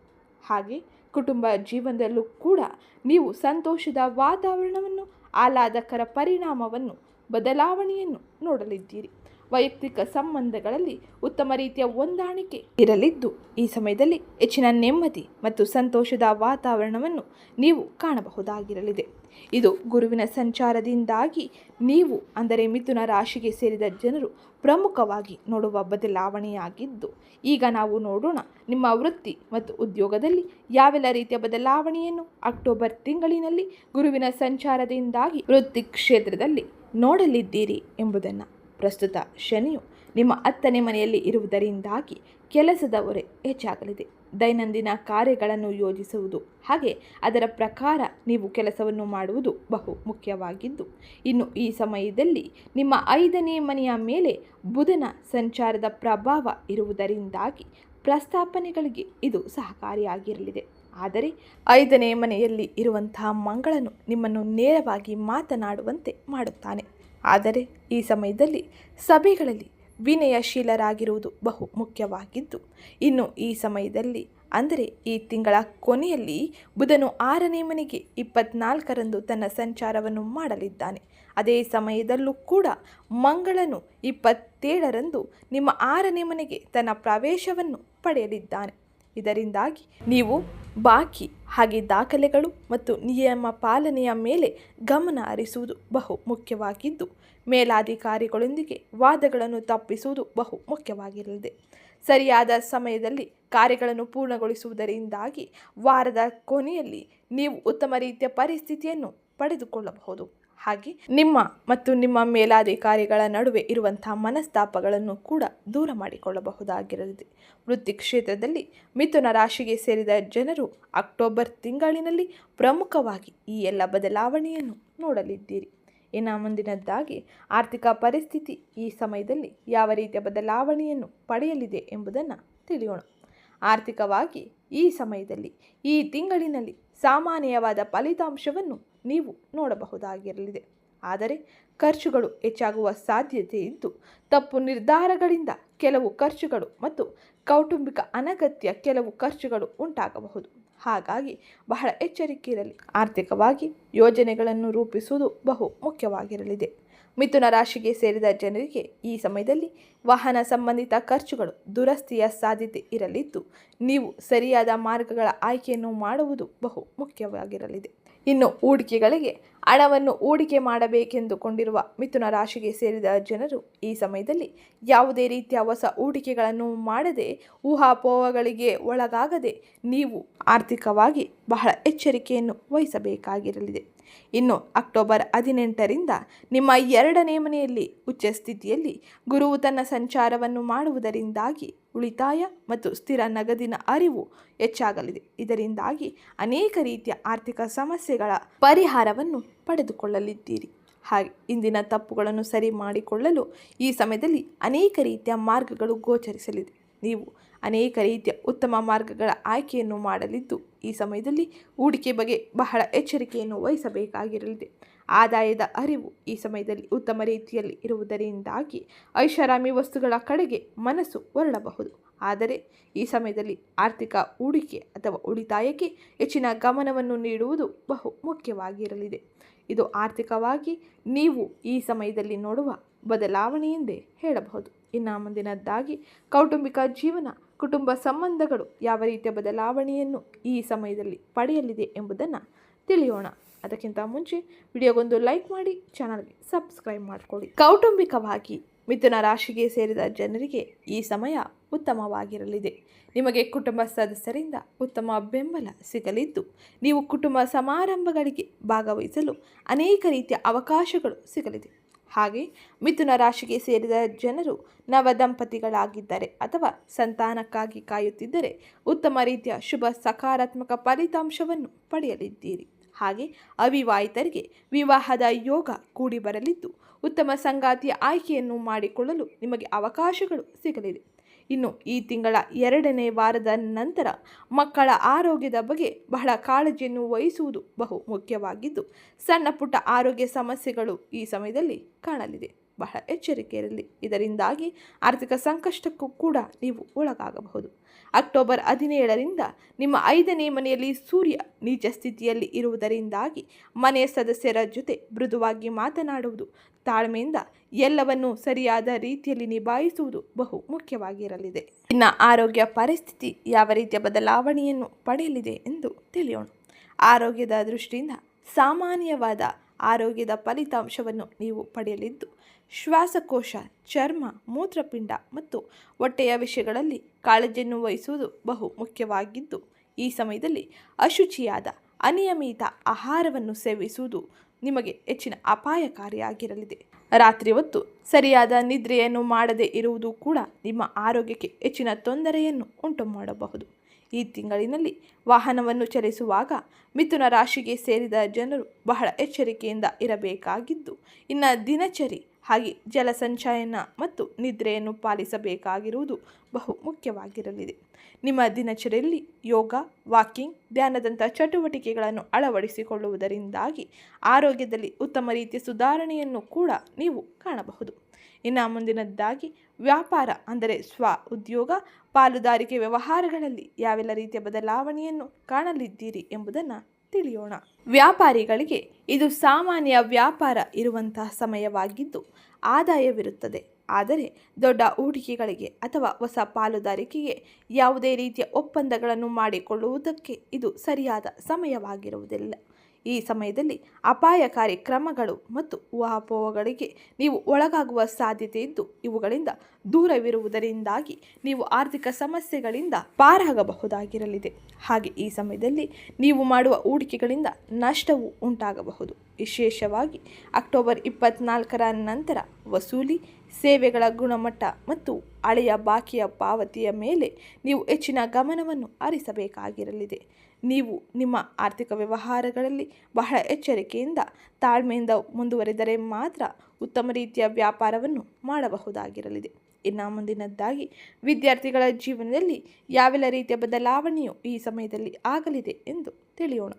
ಹಾಗೆ ಕುಟುಂಬ ಜೀವನದಲ್ಲೂ ಕೂಡ ನೀವು ಸಂತೋಷದ ವಾತಾವರಣವನ್ನು, ಆಹ್ಲಾದಕರ ಪರಿಣಾಮವನ್ನು, ಬದಲಾವಣೆಯನ್ನು ನೋಡಲಿದ್ದೀರಿ. ವೈಯಕ್ತಿಕ ಸಂಬಂಧಗಳಲ್ಲಿ ಉತ್ತಮ ರೀತಿಯ ಹೊಂದಾಣಿಕೆ ಇರಲಿದ್ದು, ಈ ಸಮಯದಲ್ಲಿ ಹೆಚ್ಚಿನ ನೆಮ್ಮದಿ ಮತ್ತು ಸಂತೋಷದ ವಾತಾವರಣವನ್ನು ನೀವು ಕಾಣಬಹುದಾಗಿರಲಿದೆ. ಇದು ಗುರುವಿನ ಸಂಚಾರದಿಂದಾಗಿ ನೀವು, ಅಂದರೆ ಮಿಥುನ ರಾಶಿಗೆ ಸೇರಿದ ಜನರು ಪ್ರಮುಖವಾಗಿ ನೋಡುವ ಬದಲಾವಣೆಯಾಗಿದ್ದು, ಈಗ ನಾವು ನೋಡೋಣ ನಿಮ್ಮ ವೃತ್ತಿ ಮತ್ತು ಉದ್ಯೋಗದಲ್ಲಿ ಯಾವೆಲ್ಲ ರೀತಿಯ ಬದಲಾವಣೆಯನ್ನು ಅಕ್ಟೋಬರ್ ತಿಂಗಳಿನಲ್ಲಿ ಗುರುವಿನ ಸಂಚಾರದಿಂದಾಗಿ ವೃತ್ತಿ ಕ್ಷೇತ್ರದಲ್ಲಿ ನೋಡಲಿದ್ದೀರಿ ಎಂಬುದನ್ನು. ಪ್ರಸ್ತುತ ಶನಿಯು ನಿಮ್ಮ 10ನೇ ಮನೆಯಲ್ಲಿ ಇರುವುದರಿಂದಾಗಿ ಕೆಲಸದ ಹೊರೆ ಹೆಚ್ಚಾಗಲಿದೆ. ದೈನಂದಿನ ಕಾರ್ಯಗಳನ್ನು ಯೋಜಿಸುವುದು ಹಾಗೆ ಅದರ ಪ್ರಕಾರ ನೀವು ಕೆಲಸವನ್ನು ಮಾಡುವುದು ಬಹು ಮುಖ್ಯವಾಗಿದ್ದು, ಇನ್ನು ಈ ಸಮಯದಲ್ಲಿ ನಿಮ್ಮ 5ನೇ ಮನೆಯ ಮೇಲೆ ಬುಧನ ಸಂಚಾರದ ಪ್ರಭಾವ ಇರುವುದರಿಂದಾಗಿ ಪ್ರಸ್ತಾಪನೆಗಳಿಗೆ ಇದು ಸಹಕಾರಿಯಾಗಿರಲಿದೆ. ಆದರೆ 5ನೇ ಮನೆಯಲ್ಲಿ ಇರುವಂತಹ ಮಂಗಳನು ನಿಮ್ಮನ್ನು ನೇರವಾಗಿ ಮಾತನಾಡುವಂತೆ ಮಾಡುತ್ತಾನೆ. ಆದರೆ ಈ ಸಮಯದಲ್ಲಿ ಸಭೆಗಳಲ್ಲಿ ವಿನಯಶೀಲರಾಗಿರುವುದು ಬಹು ಮುಖ್ಯವಾಗಿದ್ದು, ಇನ್ನು ಈ ಸಮಯದಲ್ಲಿ ಅಂದರೆ ಈ ತಿಂಗಳ ಕೊನೆಯಲ್ಲಿ ಬುಧನು 6ನೇ ಮನೆಗೆ 24ರಂದು ತನ್ನ ಸಂಚಾರವನ್ನು ಮಾಡಲಿದ್ದಾನೆ. ಅದೇ ಸಮಯದಲ್ಲೂ ಕೂಡ ಮಂಗಳನು 27ರಂದು ನಿಮ್ಮ 6ನೇ ಮನೆಗೆ ತನ್ನ ಪ್ರವೇಶವನ್ನು ಪಡೆಯಲಿದ್ದಾನೆ. ಇದರಿಂದಾಗಿ ನೀವು ಬಾಕಿ ಹಾಗೆ ದಾಖಲೆಗಳು ಮತ್ತು ನಿಯಮ ಪಾಲನೆಯ ಮೇಲೆ ಗಮನ ಹರಿಸುವುದು ಬಹು ಮುಖ್ಯವಾಗಿದ್ದು, ಮೇಲಾಧಿಕಾರಿಗಳೊಂದಿಗೆ ವಾದಗಳನ್ನು ತಪ್ಪಿಸುವುದು ಬಹು ಮುಖ್ಯವಾಗಿರಲಿದೆ. ಸರಿಯಾದ ಸಮಯದಲ್ಲಿ ಕಾರ್ಯಗಳನ್ನು ಪೂರ್ಣಗೊಳಿಸುವುದರಿಂದಾಗಿ ವಾರದ ಕೊನೆಯಲ್ಲಿ ನೀವು ಉತ್ತಮ ರೀತಿಯ ಪರಿಸ್ಥಿತಿಯನ್ನು ಪಡೆದುಕೊಳ್ಳಬಹುದು. ಹಾಗೆ ನಿಮ್ಮ ಮತ್ತು ನಿಮ್ಮ ಮೇಲಾಧಿಕಾರಿಗಳ ನಡುವೆ ಇರುವಂತಹ ಮನಸ್ತಾಪಗಳನ್ನು ಕೂಡ ದೂರ ಮಾಡಿಕೊಳ್ಳಬಹುದಾಗಿರಲಿದೆ. ವೃತ್ತಿ ಕ್ಷೇತ್ರದಲ್ಲಿ ಮಿಥುನ ರಾಶಿಗೆ ಸೇರಿದ ಜನರು ಅಕ್ಟೋಬರ್ ತಿಂಗಳಿನಲ್ಲಿ ಪ್ರಮುಖವಾಗಿ ಈ ಎಲ್ಲ ಬದಲಾವಣೆಯನ್ನು ನೋಡಲಿದ್ದೀರಿ. ಇನ್ನು ಮುಂದಿನದ್ದಾಗಿ ಆರ್ಥಿಕ ಪರಿಸ್ಥಿತಿ ಈ ಸಮಯದಲ್ಲಿ ಯಾವ ರೀತಿಯ ಬದಲಾವಣೆಯನ್ನು ಪಡೆಯಲಿದೆ ಎಂಬುದನ್ನು ತಿಳಿಯೋಣ. ಆರ್ಥಿಕವಾಗಿ ಈ ಸಮಯದಲ್ಲಿ ಈ ತಿಂಗಳಿನಲ್ಲಿ ಸಾಮಾನ್ಯವಾದ ಫಲಿತಾಂಶವನ್ನು ನೀವು ನೋಡಬಹುದಾಗಿರಲಿದೆ. ಆದರೆ ಖರ್ಚುಗಳು ಹೆಚ್ಚಾಗುವ ಸಾಧ್ಯತೆ ಇದ್ದು, ತಪ್ಪು ನಿರ್ಧಾರಗಳಿಂದ ಕೆಲವು ಖರ್ಚುಗಳು ಮತ್ತು ಕೌಟುಂಬಿಕ ಅನಗತ್ಯ ಕೆಲವು ಖರ್ಚುಗಳು ಉಂಟಾಗಬಹುದು. ಹಾಗಾಗಿ ಬಹಳ ಎಚ್ಚರಿಕೆ ಇರಲಿ. ಆರ್ಥಿಕವಾಗಿ ಯೋಜನೆಗಳನ್ನು ರೂಪಿಸುವುದು ಬಹು ಮುಖ್ಯವಾಗಿರಲಿದೆ. ಮಿಥುನ ರಾಶಿಗೆ ಸೇರಿದ ಜನರಿಗೆ ಈ ಸಮಯದಲ್ಲಿ ವಾಹನ ಸಂಬಂಧಿತ ಖರ್ಚುಗಳು ದುರಸ್ತಿಯ ಸಾಧ್ಯತೆ ಇರಲಿದ್ದು, ನೀವು ಸರಿಯಾದ ಮಾರ್ಗಗಳ ಆಯ್ಕೆಯನ್ನು ಮಾಡುವುದು ಬಹು ಮುಖ್ಯವಾಗಿರಲಿದೆ. ಇನ್ನು ಹೂಡಿಕೆಗಳಿಗೆ ಹಣವನ್ನು ಹೂಡಿಕೆ ಮಾಡಬೇಕೆಂದುಕೊಂಡಿರುವ ಮಿಥುನ ರಾಶಿಗೆ ಸೇರಿದ ಜನರು ಈ ಸಮಯದಲ್ಲಿ ಯಾವುದೇ ರೀತಿಯ ಹೊಸ ಹೂಡಿಕೆಗಳನ್ನು ಮಾಡದೆ ಊಹಾಪೋಹಗಳಿಗೆ ಒಳಗಾಗದೆ ನೀವು ಆರ್ಥಿಕವಾಗಿ ಬಹಳ ಎಚ್ಚರಿಕೆಯನ್ನು ವಹಿಸಬೇಕಾಗಿರಲಿದೆ. ಇನ್ನು ಅಕ್ಟೋಬರ್ 18ರಿಂದ ನಿಮ್ಮ 2ನೇ ಮನೆಯಲ್ಲಿ ಉಚ್ಚ ಸ್ಥಿತಿಯಲ್ಲಿ ಗುರುವು ತನ್ನ ಸಂಚಾರವನ್ನು ಮಾಡುವುದರಿಂದಾಗಿ ಉಳಿತಾಯ ಮತ್ತು ಸ್ಥಿರ ನಗದಿನ ಅರಿವು ಹೆಚ್ಚಾಗಲಿದೆ. ಇದರಿಂದಾಗಿ ಅನೇಕ ರೀತಿಯ ಆರ್ಥಿಕ ಸಮಸ್ಯೆಗಳ ಪರಿಹಾರವನ್ನು ಪಡೆದುಕೊಳ್ಳಲಿದ್ದೀರಿ. ಹಾಗೆ ಇಂದಿನ ತಪ್ಪುಗಳನ್ನು ಸರಿ ಮಾಡಿಕೊಳ್ಳಲು ಈ ಸಮಯದಲ್ಲಿ ಅನೇಕ ರೀತಿಯ ಮಾರ್ಗಗಳು ಗೋಚರಿಸಲಿದೆ. ನೀವು ಅನೇಕ ರೀತಿಯ ಉತ್ತಮ ಮಾರ್ಗಗಳ ಆಯ್ಕೆಯನ್ನು ಮಾಡಲಿದ್ದು ಈ ಸಮಯದಲ್ಲಿ ಹೂಡಿಕೆ ಬಗ್ಗೆ ಬಹಳ ಎಚ್ಚರಿಕೆಯನ್ನು ವಹಿಸಬೇಕಾಗಿರಲಿದೆ. ಆದಾಯದ ಅರಿವು ಈ ಸಮಯದಲ್ಲಿ ಉತ್ತಮ ರೀತಿಯಲ್ಲಿ ಇರುವುದರಿಂದಾಗಿ ಐಷಾರಾಮಿ ವಸ್ತುಗಳ ಕಡೆಗೆ ಮನಸ್ಸು ಹೊರಡಬಹುದು. ಆದರೆ ಈ ಸಮಯದಲ್ಲಿ ಆರ್ಥಿಕ ಹೂಡಿಕೆ ಅಥವಾ ಉಳಿತಾಯಕ್ಕೆ ಹೆಚ್ಚಿನ ಗಮನವನ್ನು ನೀಡುವುದು ಬಹು ಮುಖ್ಯವಾಗಿರಲಿದೆ. ಇದು ಆರ್ಥಿಕವಾಗಿ ನೀವು ಈ ಸಮಯದಲ್ಲಿ ನೋಡುವ ಬದಲಾವಣೆ ಎಂದೇ ಹೇಳಬಹುದು. ಇನ್ನು ಮುಂದಿನದ್ದಾಗಿ ಕೌಟುಂಬಿಕ ಜೀವನ, ಕುಟುಂಬ ಸಂಬಂಧಗಳು ಯಾವ ರೀತಿಯ ಬದಲಾವಣೆಯನ್ನು ಈ ಸಮಯದಲ್ಲಿ ಪಡೆಯಲಿದೆ ಎಂಬುದನ್ನು ತಿಳಿಯೋಣ. ಅದಕ್ಕಿಂತ ಮುಂಚೆ ವಿಡಿಯೋಗೊಂದು ಲೈಕ್ ಮಾಡಿ, ಚಾನಲ್ಗೆ ಸಬ್ಸ್ಕ್ರೈಬ್ ಮಾಡಿಕೊಳ್ಳಿ. ಕೌಟುಂಬಿಕವಾಗಿ ಮಿಥುನ ರಾಶಿಗೆ ಸೇರಿದ ಜನರಿಗೆ ಈ ಸಮಯ ಉತ್ತಮವಾಗಿರಲಿದೆ. ನಿಮಗೆ ಕುಟುಂಬ ಸದಸ್ಯರಿಂದ ಉತ್ತಮ ಬೆಂಬಲ ಸಿಗಲಿದ್ದು ನೀವು ಕುಟುಂಬ ಸಮಾರಂಭಗಳಿಗೆ ಭಾಗವಹಿಸಲು ಅನೇಕ ರೀತಿಯ ಅವಕಾಶಗಳು ಸಿಗಲಿದೆ. ಹಾಗೆ ಮಿಥುನ ರಾಶಿಗೆ ಸೇರಿದ ಜನರು ನವ ದಂಪತಿಗಳಾಗಿದ್ದರೆ ಅಥವಾ ಸಂತಾನಕ್ಕಾಗಿ ಕಾಯುತ್ತಿದ್ದರೆ ಉತ್ತಮ ರೀತಿಯ ಶುಭ ಸಕಾರಾತ್ಮಕ ಫಲಿತಾಂಶವನ್ನು ಪಡೆಯಲಿದ್ದೀರಿ. ಹಾಗೆ ಅವಿವಾಹಿತರಿಗೆ ವಿವಾಹದ ಯೋಗ ಕೂಡಿ ಬರಲಿದ್ದು ಉತ್ತಮ ಸಂಗಾತಿಯ ಆಯ್ಕೆಯನ್ನು ಮಾಡಿಕೊಳ್ಳಲು ನಿಮಗೆ ಅವಕಾಶಗಳು ಸಿಗಲಿದೆ. ಇನ್ನು ಈ ತಿಂಗಳ 2ನೇ ವಾರದ ನಂತರ ಮಕ್ಕಳ ಆರೋಗ್ಯದ ಬಗ್ಗೆ ಬಹಳ ಕಾಳಜಿಯನ್ನು ವಹಿಸುವುದು ಬಹು ಮುಖ್ಯವಾಗಿದ್ದು ಸಣ್ಣ ಪುಟ್ಟ ಆರೋಗ್ಯ ಸಮಸ್ಯೆಗಳು ಈ ಸಮಯದಲ್ಲಿ ಕಾಣಲಿದೆ. ಬಹಳ ಎಚ್ಚರಿಕೆ ಇರಲಿ. ಇದರಿಂದಾಗಿ ಆರ್ಥಿಕ ಸಂಕಷ್ಟಕ್ಕೂ ಕೂಡ ನೀವು ಒಳಗಾಗಬಹುದು. ಅಕ್ಟೋಬರ್ 17ರಿಂದ ನಿಮ್ಮ 5ನೇ ಮನೆಯಲ್ಲಿ ಸೂರ್ಯ ನೀಚ ಸ್ಥಿತಿಯಲ್ಲಿ ಇರುವುದರಿಂದಾಗಿ ಮನೆಯ ಸದಸ್ಯರ ಜೊತೆ ಮೃದುವಾಗಿ ಮಾತನಾಡುವುದು, ತಾಳ್ಮೆಯಿಂದ ಎಲ್ಲವನ್ನೂ ಸರಿಯಾದ ರೀತಿಯಲ್ಲಿ ನಿಭಾಯಿಸುವುದು ಬಹು ಮುಖ್ಯವಾಗಿರಲಿದೆ. ಇನ್ನು ಆರೋಗ್ಯ ಪರಿಸ್ಥಿತಿ ಯಾವ ರೀತಿಯ ಬದಲಾವಣೆಯನ್ನು ಪಡೆಯಲಿದೆ ಎಂದು ತಿಳಿಯೋಣ. ಆರೋಗ್ಯದ ದೃಷ್ಟಿಯಿಂದ ಸಾಮಾನ್ಯವಾದ ಆರೋಗ್ಯದ ಫಲಿತಾಂಶವನ್ನು ನೀವು ಪಡೆಯಲಿದ್ದು ಶ್ವಾಸಕೋಶ, ಚರ್ಮ, ಮೂತ್ರಪಿಂಡ ಮತ್ತು ಹೊಟ್ಟೆಯ ವಿಷಯಗಳಲ್ಲಿ ಕಾಳಜಿಯನ್ನು ವಹಿಸುವುದು ಬಹು ಮುಖ್ಯವಾಗಿದ್ದು ಈ ಸಮಯದಲ್ಲಿ ಅಶುಚಿಯಾದ ಅನಿಯಮಿತ ಆಹಾರವನ್ನು ಸೇವಿಸುವುದು ನಿಮಗೆ ಹೆಚ್ಚಿನ ಅಪಾಯಕಾರಿಯಾಗಿರಲಿದೆ. ರಾತ್ರಿ ಹೊತ್ತು ಸರಿಯಾದ ನಿದ್ರೆಯನ್ನು ಮಾಡದೇ ಇರುವುದು ಕೂಡ ನಿಮ್ಮ ಆರೋಗ್ಯಕ್ಕೆ ಹೆಚ್ಚಿನ ತೊಂದರೆಯನ್ನು ಉಂಟು ಮಾಡಬಹುದು. ಈ ತಿಂಗಳಿನಲ್ಲಿ ವಾಹನವನ್ನು ಚಲಿಸುವಾಗ ಮಿಥುನ ರಾಶಿಗೆ ಸೇರಿದ ಜನರು ಬಹಳ ಎಚ್ಚರಿಕೆಯಿಂದ ಇರಬೇಕಾಗಿದ್ದು ಇನ್ನು ದಿನಚರಿ ಹಾಗೆ ಜಲಸಂಚಯನ ಮತ್ತು ನಿದ್ರೆಯನ್ನು ಪಾಲಿಸಬೇಕಾಗಿರುವುದು ಬಹು ಮುಖ್ಯವಾಗಿರಲಿದೆ. ನಿಮ್ಮ ದಿನಚರಿಯಲ್ಲಿ ಯೋಗ, ವಾಕಿಂಗ್, ಧ್ಯಾನದಂಥ ಚಟುವಟಿಕೆಗಳನ್ನು ಅಳವಡಿಸಿಕೊಳ್ಳುವುದರಿಂದಾಗಿ ಆರೋಗ್ಯದಲ್ಲಿ ಉತ್ತಮ ರೀತಿಯ ಸುಧಾರಣೆಯನ್ನು ಕೂಡ ನೀವು ಕಾಣಬಹುದು. ಇನ್ನು ಮುಂದಿನದ್ದಾಗಿ ವ್ಯಾಪಾರ ಅಂದರೆ ಸ್ವ ಉದ್ಯೋಗ, ಪಾಲುದಾರಿಕೆ ವ್ಯವಹಾರಗಳಲ್ಲಿ ಯಾವೆಲ್ಲ ರೀತಿಯ ಬದಲಾವಣೆಯನ್ನು ಕಾಣಲಿದ್ದೀರಿ ಎಂಬುದನ್ನು ತಿಳಿಯೋಣ. ವ್ಯಾಪಾರಿಗಳಿಗೆ ಇದು ಸಾಮಾನ್ಯ ವ್ಯಾಪಾರ ಇರುವಂತಹ ಸಮಯವಾಗಿದ್ದು ಆದಾಯವಿರುತ್ತದೆ. ಆದರೆ ದೊಡ್ಡ ಹೂಡಿಕೆಗಳಿಗೆ ಅಥವಾ ಹೊಸ ಪಾಲುದಾರಿಕೆಗೆ ಯಾವುದೇ ರೀತಿಯ ಒಪ್ಪಂದಗಳನ್ನು ಮಾಡಿಕೊಳ್ಳುವುದಕ್ಕೆ ಇದು ಸರಿಯಾದ ಸಮಯವಾಗಿರುವುದಿಲ್ಲ. ಈ ಸಮಯದಲ್ಲಿ ಅಪಾಯಕಾರಿ ಕ್ರಮಗಳು ಮತ್ತು ಊಹಾಪೋಹಗಳಿಗೆ ನೀವು ಒಳಗಾಗುವ ಸಾಧ್ಯತೆ ಇದ್ದು ಇವುಗಳಿಂದ ದೂರವಿರುವುದರಿಂದಾಗಿ ನೀವು ಆರ್ಥಿಕ ಸಮಸ್ಯೆಗಳಿಂದ ಪಾರಾಗಬಹುದಾಗಿರಲಿದೆ. ಹಾಗೆ ಈ ಸಮಯದಲ್ಲಿ ನೀವು ಮಾಡುವ ಹೂಡಿಕೆಗಳಿಂದ ನಷ್ಟವೂ ಉಂಟಾಗಬಹುದು. ವಿಶೇಷವಾಗಿ ಅಕ್ಟೋಬರ್ 24ರ ನಂತರ ವಸೂಲಿ, ಸೇವೆಗಳ ಗುಣಮಟ್ಟ ಮತ್ತು ಹಳೆಯ ಬಾಕಿಯ ಪಾವತಿಯ ಮೇಲೆ ನೀವು ಹೆಚ್ಚಿನ ಗಮನವನ್ನು ಹರಿಸಬೇಕಾಗಿರಲಿದೆ. ನೀವು ನಿಮ್ಮ ಆರ್ಥಿಕ ವ್ಯವಹಾರಗಳಲ್ಲಿ ಬಹಳ ಎಚ್ಚರಿಕೆಯಿಂದ ತಾಳ್ಮೆಯಿಂದ ಮುಂದುವರೆದರೆ ಮಾತ್ರ ಉತ್ತಮ ರೀತಿಯ ವ್ಯಾಪಾರವನ್ನು ಮಾಡಬಹುದಾಗಿರಲಿದೆ. ಇನ್ನು ಮುಂದಿನದ್ದಾಗಿ ವಿದ್ಯಾರ್ಥಿಗಳ ಜೀವನದಲ್ಲಿ ಯಾವೆಲ್ಲ ರೀತಿಯ ಬದಲಾವಣೆಯು ಈ ಸಮಯದಲ್ಲಿ ಆಗಲಿದೆ ಎಂದು ತಿಳಿಯೋಣ.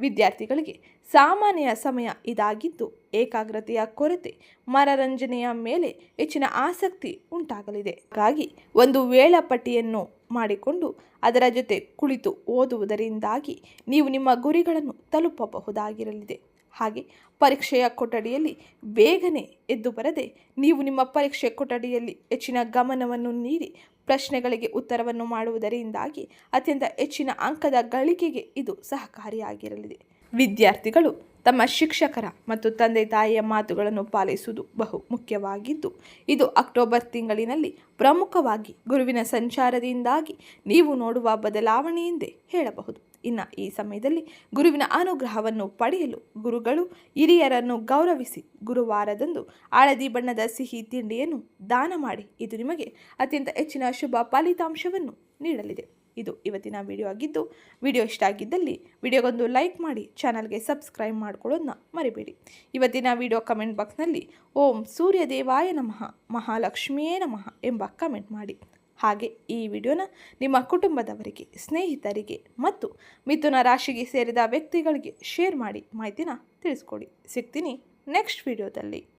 ವಿದ್ಯಾರ್ಥಿಗಳಿಗೆ ಸಾಮಾನ್ಯ ಸಮಯ ಇದಾಗಿದ್ದು ಏಕಾಗ್ರತೆಯ ಕೊರತೆ, ಮನರಂಜನೆಯ ಮೇಲೆ ಹೆಚ್ಚಿನ ಆಸಕ್ತಿ ಉಂಟಾಗಲಿದೆ. ಹಾಗಾಗಿ ಒಂದು ವೇಳಾಪಟ್ಟಿಯನ್ನು ಮಾಡಿಕೊಂಡು ಅದರ ಜೊತೆ ಕುಳಿತು ಓದುವುದರಿಂದಾಗಿ ನೀವು ನಿಮ್ಮ ಗುರಿಗಳನ್ನು ತಲುಪಬಹುದಾಗಿರಲಿದೆ. ಹಾಗೆ ಪರೀಕ್ಷೆಯ ಕೊಠಡಿಯಲ್ಲಿ ಬೇಗನೆ ಎದ್ದು ಬರದೆ ನೀವು ನಿಮ್ಮ ಪರೀಕ್ಷೆ ಕೊಠಡಿಯಲ್ಲಿ ಹೆಚ್ಚಿನ ಗಮನವನ್ನು ನೀಡಿ ಪ್ರಶ್ನೆಗಳಿಗೆ ಉತ್ತರವನ್ನು ಮಾಡುವುದರಿಂದಾಗಿ ಅತ್ಯಂತ ಹೆಚ್ಚಿನ ಅಂಕದ ಗಳಿಕೆಗೆ ಇದು ಸಹಕಾರಿಯಾಗಿರಲಿದೆ. ವಿದ್ಯಾರ್ಥಿಗಳು ತಮ್ಮ ಶಿಕ್ಷಕರ ಮತ್ತು ತಂದೆ ತಾಯಿಯ ಮಾತುಗಳನ್ನು ಪಾಲಿಸುವುದು ಬಹು ಮುಖ್ಯವಾಗಿದ್ದು, ಇದು ಅಕ್ಟೋಬರ್ ತಿಂಗಳಿನಲ್ಲಿ ಪ್ರಮುಖವಾಗಿ ಗುರುವಿನ ಸಂಚಾರದಿಂದಾಗಿ ನೀವು ನೋಡುವ ಬದಲಾವಣೆ ಎಂದೇ ಹೇಳಬಹುದು. ಇನ್ನು ಈ ಸಮಯದಲ್ಲಿ ಗುರುವಿನ ಅನುಗ್ರಹವನ್ನು ಪಡೆಯಲು ಗುರುಗಳು ಹಿರಿಯರನ್ನು ಗೌರವಿಸಿ ಗುರುವಾರದಂದು ಹಳದಿ ಬಣ್ಣದ ಸಿಹಿ ತಿಂಡಿಯನ್ನು ದಾನ ಮಾಡಿ. ಇದು ನಿಮಗೆ ಅತ್ಯಂತ ಹೆಚ್ಚಿನ ಶುಭ ಫಲಿತಾಂಶವನ್ನು ನೀಡಲಿದೆ. ಇದು ಇವತ್ತಿನ ವಿಡಿಯೋ ಆಗಿದ್ದು, ವಿಡಿಯೋ ಇಷ್ಟ ಆಗಿದ್ದಲ್ಲಿ ವಿಡಿಯೋಗೊಂದು ಲೈಕ್ ಮಾಡಿ, ಚಾನಲ್ಗೆ ಸಬ್ಸ್ಕ್ರೈಬ್ ಮಾಡ್ಕೊಳ್ಳೋದನ್ನ ಮರಿಬೇಡಿ. ಇವತ್ತಿನ ವಿಡಿಯೋ ಕಮೆಂಟ್ ಬಾಕ್ಸ್ನಲ್ಲಿ ಓಂ ಸೂರ್ಯದೇವಾಯ ನಮಃ, ಮಹಾಲಕ್ಷ್ಮಿಯೇ ನಮಃ ಎಂಬ ಕಮೆಂಟ್ ಮಾಡಿ. ಹಾಗೆ ಈ ವಿಡಿಯೋನ ನಿಮ್ಮ ಕುಟುಂಬದವರಿಗೆ, ಸ್ನೇಹಿತರಿಗೆ ಮತ್ತು ಮಿಥುನ ರಾಶಿಗೆ ಸೇರಿದ ವ್ಯಕ್ತಿಗಳಿಗೆ ಶೇರ್ ಮಾಡಿ ಮಾಹಿತಿನ ತಿಳಿಸ್ಕೊಡಿ. ಸಿಗ್ತೀನಿ ನೆಕ್ಸ್ಟ್ ವಿಡಿಯೋದಲ್ಲಿ.